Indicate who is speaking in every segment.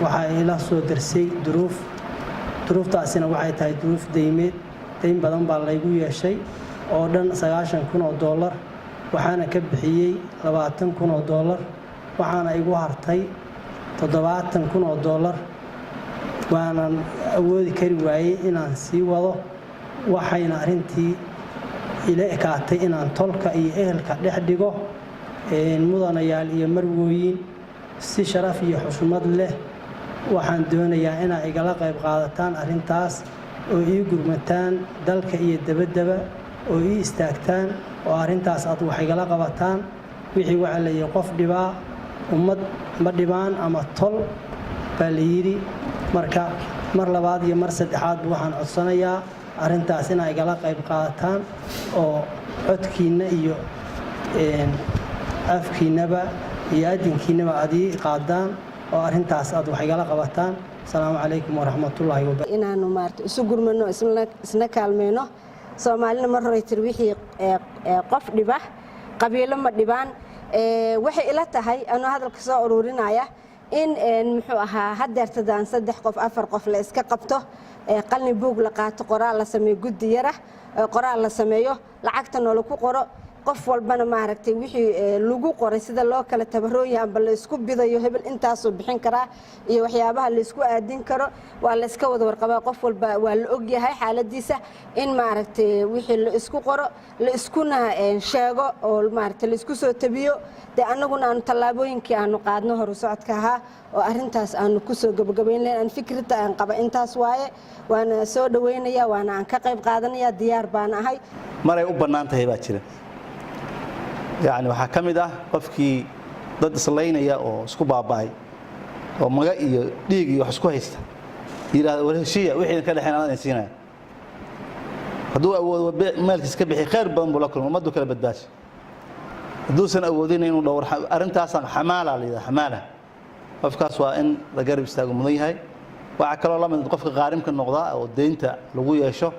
Speaker 1: waxa ila soo darsay duruuftaasina waxay tahay duruuf deymeed deyn badan baa laygu yeeshay oo dhan $90,000 waxaana ka bixiyay $20,000 waxaana igu hartay $70,000 waanan awoodi kari waayay inaan sii wado waxayna arintii ila ekaatay inaan tolka iyo ehelka dhex dhigo mudanayaal iyo marwooyin si sharaf iyo xushmad leh waxaan doonayaa inay igala qayb qaadataan arintaas oo ii gurmataan dalka iyo dabadaba oo ii istaagtaan oo arintaas aad wax igala qabataan wixii waxa la yiri qof dhibaa ummad ma dhibaan ama tol baa la yiri marka mar labaad iyo mar saddexaad waxaan codsanayaa arintaas inay igala qayb qaadataan oo codkiina iyo afkiinaba iyo adinkiinaba aad ii qaadaan oo arintaas aad wax igala qabataan السلام عليكم ورحمة الله وبركاته.
Speaker 2: إن أنا مارت سجور منه اسمنا كلمينه سومالنا مرة يترويحي قف دبا قبيلة مدبان وحي إلى تهاي أنا هذا القصة أرورنا يا إن محوها هدر ارتدان صدق قف أفر قف لإسك قبته قلني بوق لقات قراء لسمي جد يره قراء لسميه لعقتنا لكو قراء qof walbana maaragtay wixii lagu qoray sida loo kala tabarooyay amba la isku bidayo hebel intaas oo bixin kara iyo waxyaabaha la isku aadin karo waa la iska wada warqabaa qof walba waa la og yahay xaaladiisa in maaragtay wixii la isku qoro la iskuna sheego oo maaragtay la isku soo tabiyo anaguna aan talaabooyinkii aanu qaadno hor u socodka ahaa oo arintaas aanu ku soo gabagabayn leen fikirta aan qaba intaas waaye waana soo dhaweynaya waana aan ka qayb qaadanaya diyaar baan ahay
Speaker 3: maray u banaantahay baa jira يعني waxaa kamid ah qofkii dad islaynaya oo isku baabay oo maga iyo dhiig iyo wax isku haysta yiraahdo warheshiya wixii ka dhaxayna aan siinay haduu awood maalkiis ka bixi khayr badan buu la kulmo madu kala badbaashay haduu san awoodin inuu dhowr arintaas xamaala leeyahay xamaala qofkaas waa in la garab istaago mudan yahay waxa kale oo la mid qofka qaarimka noqda oo deynta lagu yeesho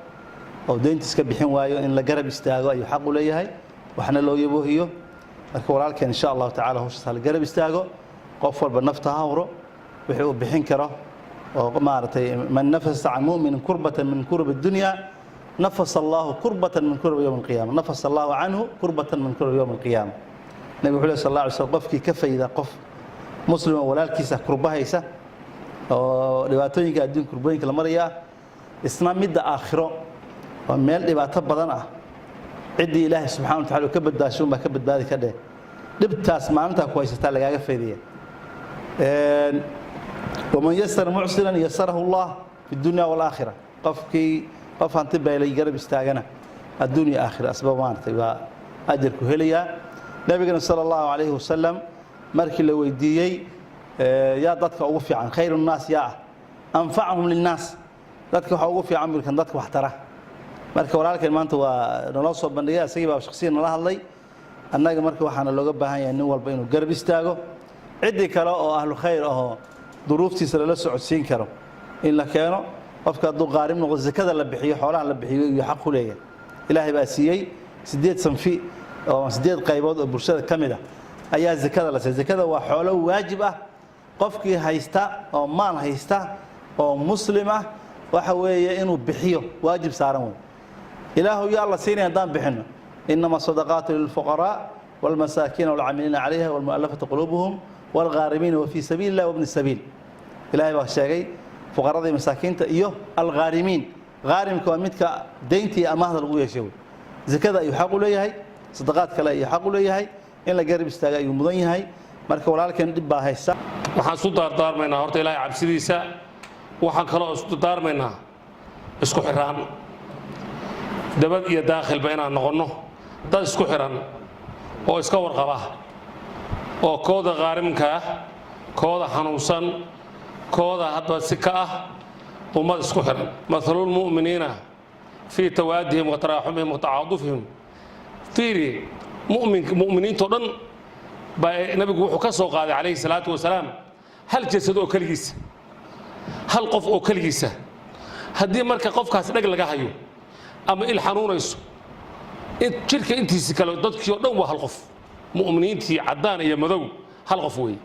Speaker 3: oo deynta iska bixin waayo in la garab istaago ay xaq u leeyahay waxna loo yaboohiyo marka walaalkeen insha Allah ta'ala hooshas hal garab istaago qof walba nafta hawro wixii uu bixin karo oo maartay man nafasa an mu'min kurbatan min kurb ad-dunya nafasa Allah kurbatan min kurb yawm al-qiyamah nafasa Allah anhu kurbatan min kurb yawm al-qiyamah nabi sallallahu alayhi wasallam qofkii ka fayda qof muslim walaalkiisa kurbahaysa oo dhibaatooyinka adduunka kurbooyinka la maraya isna midda aakhiro waa meel dhibaato badan ah عدي إله سبحانه وتعالى وكبد داشون بكبد بادي كده دبتاس ما أنت كويس تلاقى فيديا ومن يسر معسرا يسره الله في الدنيا والآخرة قف أنتبه إلى يقرب استاجنا الدنيا آخرة أسباب ما تبى أجر كهليا نبينا صلى الله عليه وسلم مركي لو يديي يا ضدك أوفي عن خير الناس يا أنفعهم للناس ضدك أوفي عن كان ضدك واحتره marka walaalkeen maanta waa noo soo bandhigay asagii baa shakhsiyan la hadlay annaga marka waxaana looga baahan yahay nin walba inuu garab istaago cidi kale oo ahlu khayr ah duruuftiisa la socodsiin karo in la keeno qofka duu qaarim noqdo zakada la bixiyo xoolaha la bixiyo iyo xaq u leeyahay ilaahay baa siiyay 8 sanfi oo 8 qaybood oo bulshada kamida ayaa zakada la siiyay zakada waa xoolo waajib ah qofkii haysta oo maal haysta oo muslim ah waxa weeye inuu bixiyo waajib saaran weey إله يا الله سيني دام بحنا إنما الصدقات للفقراء والمساكين والعاملين عليها والمؤلفة قلوبهم والغارمين وفي سبيل الله وابن السبيل إلهي باشاقي فقراء ذي مساكين إيوه الغارمين غارم كواميتك دينتي أماهد الغوية شوي زي كذا يحقوا لي هاي صدقات كلا يحقوا لي هاي إلا قرب استاقا يمضي هاي مركب ولالك ندبها هاي الساعة
Speaker 4: waxaan soo daardaar meena horta ilaahay cabsidiisa waxaan kala soo daarmeena isku xiraan dabad iyo daakhil bayna noqono dad isku xiran oo iska warqaba oo kooda qaarimka kooda xanuunsan kooda hadba si ka ah ummad isku xiran mathalul mu'minina fi tawaadihim wa tarahumihim wa ta'adufihim tiri mu'miniinto dhan baa nabigu wuxuu ka soo qaaday kaleey salaatu wa salaam hal jasad oo kaligiisa hal qof oo kaligiisa hadii marka qofkaas dhag laga hayo ama il xanuunayso jirka intiisa kale dadkii oo dhan waa hal qof mu'miniintii cadaan iyo madow hal qof weey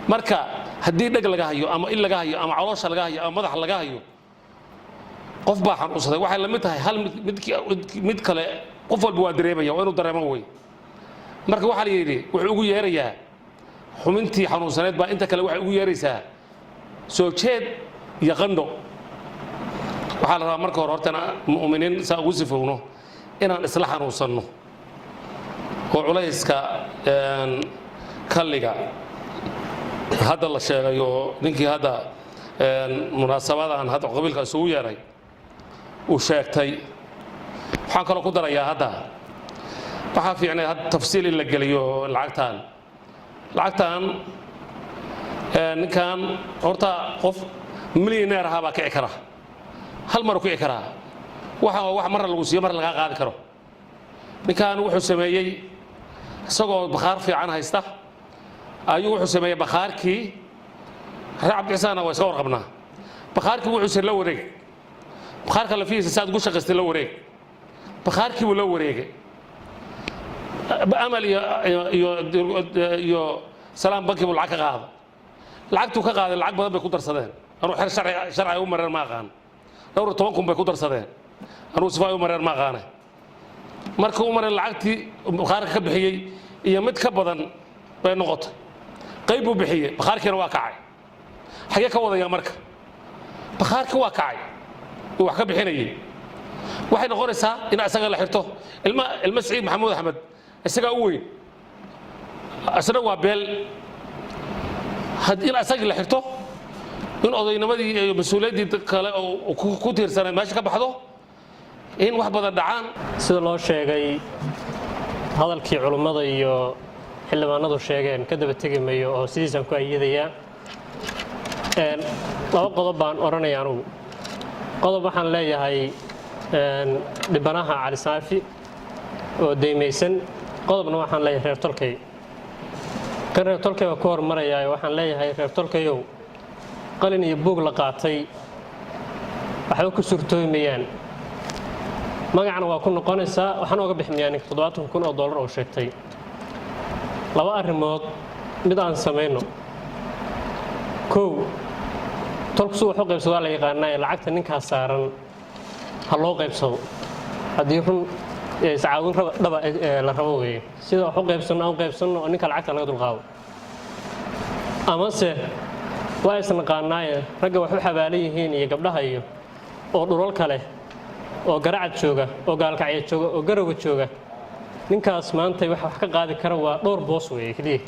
Speaker 4: marka haddii dheg laga hayo ama il laga hayo ama caloosha laga hayo ama madaxa laga hayo qof baa xanuunsaday waxay la mid tahay hal mid kale qof walba waa dareemaya waa inuu dareemo way marka waxa la yiri wuxuu ugu yeerayaa xumintii xanuunsaneed baa inta kale waxay ugu yeeraysaa soo jeed iyo qandho waxaa la rabaa marka hore hortana mu'miniin saa ugu sifowno inaan isla xanuunsanno oo culayska kalliga hadda la sheegay oo ninkii hadda munaasabadan hadda qabiilka isugu yeeray uu sheegtay waxaan kaloo ku darayaa hadda waxaa fiicnay hadda tafsiil in la geliyo lacagtan ninkan horta qof milyaneer ahaa baa kici kara hal mar kici karaa wax marna lagu siiyo mar laga qaadi karo ninkan wuxuu sameeyey isagoo bakhaar fiican haysta ayuu wuxuu sameeyey bakhaarkii reer cabdixisaan waa iska warqabnaa bakhaarkii wuxuu sir la wareeg bakhaarka lafihiisa saad ugu shaqaystay la wareeg bakhaarkii wuu la wareegay amal iyo salaam banki buu lacag ka qaada lacagtuu ka qaaday lacag badan bay ku darsadeen anuu xer sharci u mareen ma aqaan dhowr 10 kun bay ku darsadeen anuu sifaa u mareen ma aqaane marka u mareen lacagtii bakhaarka ka bixiyey iyo mid ka badan bay noqotay qayb buu bixiyey bakhaarkiina waa kacay xagee ka wadaya marka bakhaarkii waa kacay uu wax ka bixinayay waxay noqonaysaa in asaga la xirto ilma Saciid Maxamuud Axmed isaga u weyn asna waa beel haddii asaga la xirto in odaynimadii iyo mas'uuliyadii kale oo ku tiirsanay meesha ka baxdo in wax badan dhacaan
Speaker 5: sida loo sheegay hadalkii culimada iyo xildhibaanadu sheegeen ka daba tegimayo oo sidiisan ku ayidaya laba qodob baan oranayaa anigu qodob waxaan leeyahay dhibanaha Cali Saafi oo deemaysan qodobna waxaan leeyahay reer tolkay kan reer tolkay oo ku hormaraya waxaan leeyahay reer tolkayow qalin iyo buug la qaatay waxba ku suurtooymayaan magacana waa ku noqonaysaa waxaan uga bixinayaa ninka $70,000 oo sheegtay laba arrimood mid aan sameeyno tolku soo wuxuu qaybsadaa la yaqaanaa lacagta ninka saaran ha loo qaybsado haddii run sacaawin dhaba la rabo weeye sida wuxuu qaybsano ninka lacagta laga dulqaado amase waa isna qaanaaye ragga wax u xabaalan yihiin iyo gabdhaha iyo oo dhulal kale oo garacad jooga oo gaalkacyo jooga oo garowa jooga ninkaas maanta wax ka qaadi kara waa dhowr boos weeye kaliya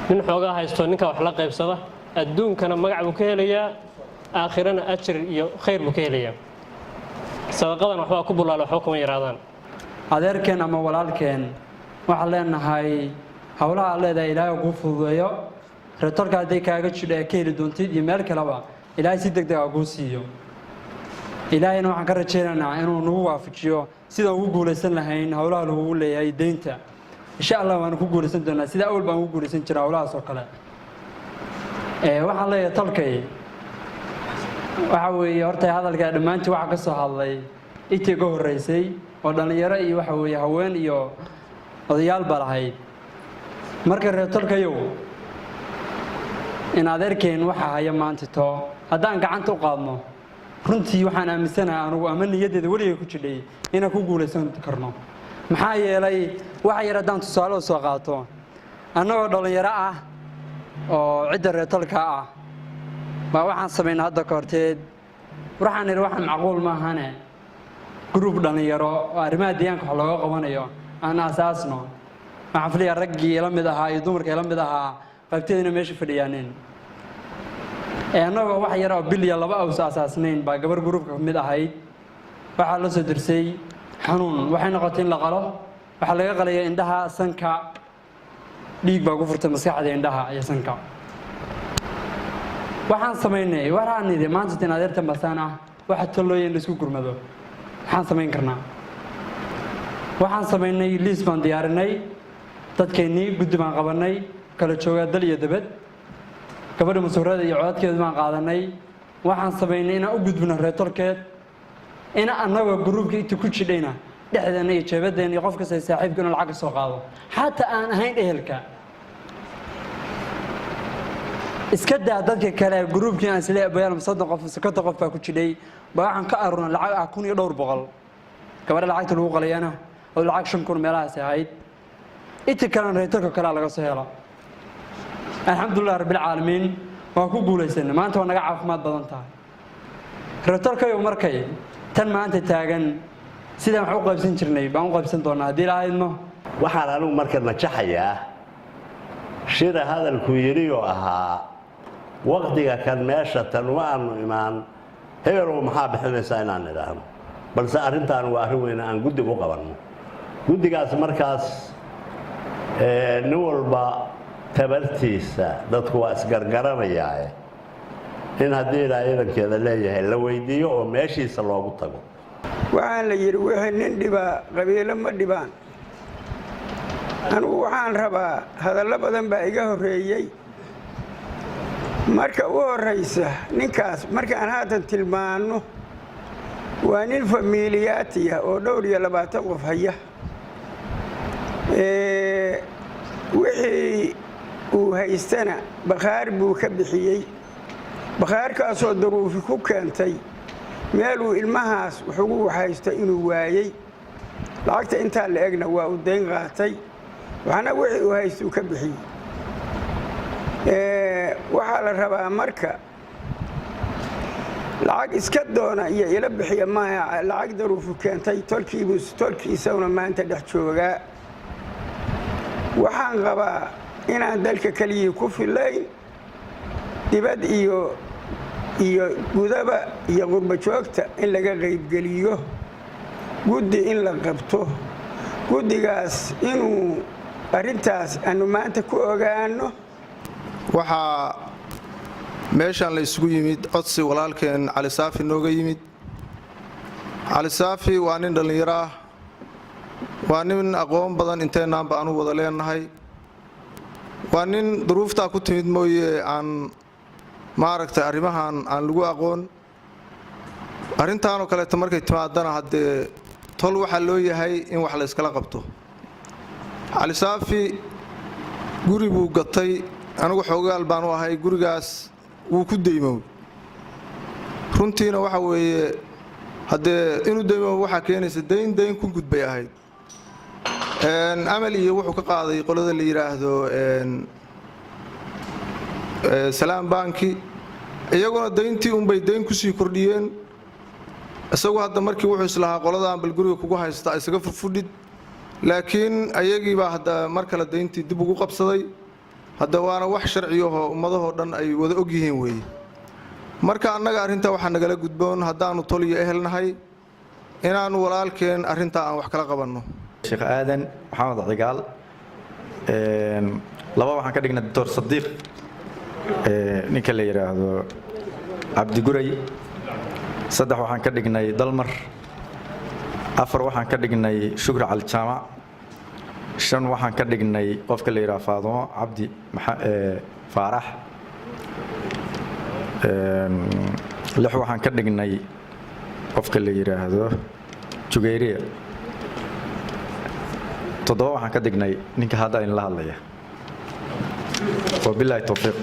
Speaker 5: nin xoogaa haysto ninka wax la qaybsada adduunkana magac buu ka helayaa aakhirana ajir iyo khayr buu ka helayaa sadaqadan waxba ku bulaalo waxba kuma yaraadaan
Speaker 6: adeerkeen ama walaalkeen waxa leenahay hawlaha leedahay Ilaahay ugu fududeeyo reertolka haday kaaga jidhay ka heli doontid iyo meel kaleba Ilaahay si degdeg ah ugu siiyo Ilaahayna waxaan ka rajaynaynaa inuu nagu waafajiyo sida ugu guuleysan lahayn hawlaha lagu leeyahay deynta insha Allah waan ku guuleysan doonaa sida awal baan ugu guuleysan jiraa hawlahaas oo kale waxaan leeyahay tolkay waxa weeye horta hadalka dhamaantii waxa ka soo hadlay intii ka horeysay oo dhalinyaro iyo waxa weeye haween iyo odayaal balahayd marka reer tolkayow in adeerkeen waxa haya maanta to haddaan gacanta u qaadno runtii waxaan aaminsanahay anigu ama niyadeeda weligeed ku jidhay inaan ku guuleysan karno maxaa yeelay waxa yar haddaan tusaale u soo qaato annagoo dhalinyaro ah oo cidda reer tolka ah baa waxaan sameynaa hadda ka horteed waxaan macquul ma ahane group dhalinyaro oo arrimaha deegaanka wax looga qabanayo aan asaasno waxaan filayaa raggii la mid ahaa iyo dumarkii la mid ahaa qaybteedina meesha fadhiyaaneen annagoo wax yar oo bilya laba aws asaasnayn baa gabar groupka mid ahayd waxaa la soo dirsay xanuun waxay noqotay in la qalo waxaa laga qalaya indhaha sanka dhiig baa ku furtay maskaxda indhaha iyo sanka waxaan sameynay waxaan nidhi maanta in adeertan basaan ah waxa talooyin isku gurmado waxaan sameyn karnaa waxaan sameynay liis baan diyaarinay dadkeenii guddi baan qabanay kala jooga dal iyo dabad gabadha masuurada iyo codadkeedu baan qaadanay waxaan sameynay inaan u gudbino reer tolkeed in annagoo groupka inta ku jidhayna dhexdeena iyo jeebadeena iyo qof kasta saaxiibka inuu lacag soo qaado xataa aan ahayn ehelka iska daa dadka kale gruubkii aan isla bayaan 30 qof 50 qof baa ku jiray baa waxaan ka arurnaa lacag ah 1200 gabadha lacagta lagu qalayana oo lacag 5,000 meelahaas ahayd inta kale reetorka kale laga soo helo alxamdulillah rabbil caalamiin waa ku guulaysanay maanta waa naga caafimaad badan tahay reetorka iyo markay tan maanta taagan sidaan wax u qaybsan jirnay baan u qaybsan doonaa hadii la haydno
Speaker 7: waxaan anigu marka najaxayaa shira hadalku yiri oo ahaa waqtiga kan meesha tan uma aanu imaan heerow maxaa bixinaysaa inaan idhaahno balse arrintaan waa arrin weyn aan guddi u qabanno guddigaas markaas nin walba tabartiisa dadku waa isgargaranayaa in haddii ilaa ciidankeeda leeyahay la weydiiyo oo meeshiisa loogu tago
Speaker 8: waxaan la yidhi wixii nin dhibaa qabiilo ma dhibaan anugu waxaan rabaa hadallo badan baa iga horreeyey marka u horraysa ninkaas markaan haatan tilmaanno waa nin famiiliyaatiya oo dhowr iyo 20 qof haya wixii uu haystana bakhaar buu ka bixiyey bakhaarkaasoo daruufi ku keentay meeluu ilmahaas wuxugu haysto inuu waayey lacagta intaa la egna waa u dayn qaatay waxaana wixii uu haystuu ka bixiyey waxaa la rabaa marka lacag iska doona iyo ila bixiya maaha lacag daruufu keentay tolkiisawna maanta dhex joogaa waxaan qabaa inaan dalka keliyii ku filayn dibad iyo gudaba iyo qurba joogta in laga qaybgeliyo guddi in la qabto guddigaas inuu arrintaas aanu maanta ku ogaano
Speaker 9: waxaa meeshaan la isugu yimid codsi walaalkeen cali saafi nooga yimid cali saafi waa nin dhallinyaro ah waa nin aqoon badan inteennaanba aanu wada leenahay waa nin duruuftaa ku timid mooye aan maaragtay arrimahan aan lagu aqoon arrintaanoo kaleeto markay timaadana haddee tol waxaa loo yahay in wax la yskala qabto cali saafi guri buu gatay anigu xoogaal baan u ahay gurigaas wuu ku deymow runtiina waxa weeye haddee inuu deymow waxaa keenaysa dayn ku gudbay ahayd amal iyo wuxuu ka qaaday qolada la yidhaahdo salaam banki iyaguna dayntii unbay dayn ku sii kordhiyeen isagu hadda markii wuxuu islahaa qoladan bal guriga kugu haysta isaga furfudhid laakiin ayagiibaa hadda mar kale dayntii dib ugu qabsaday hadda waana wax sharciyahoo ummadahoo dhan ay wada og yihiin weeye marka annaga arrintaa waxaa nagala gudboon haddaannu tol iyo ehelnahay inaannu walaalkeen arrintaa aan wax kala qabanno
Speaker 10: sheekh aadan maxamed cigaal laba waxaan ka dhignay doctor sadiiq ninka la yidhaahdo cabdiguray 3 waxaan ka dhignay dalmar 4 waxaan ka dhignay shukri cali jaamac 5 waxaan ka dhignay qofka la yidhaahdo faadumo cabdi faarax 6 waxaan ka dhignay qofka la yidhaahdo jugayriya 7 waxaan ka dhignay ninka hadda in la hadlaya wabillahi tawfiiq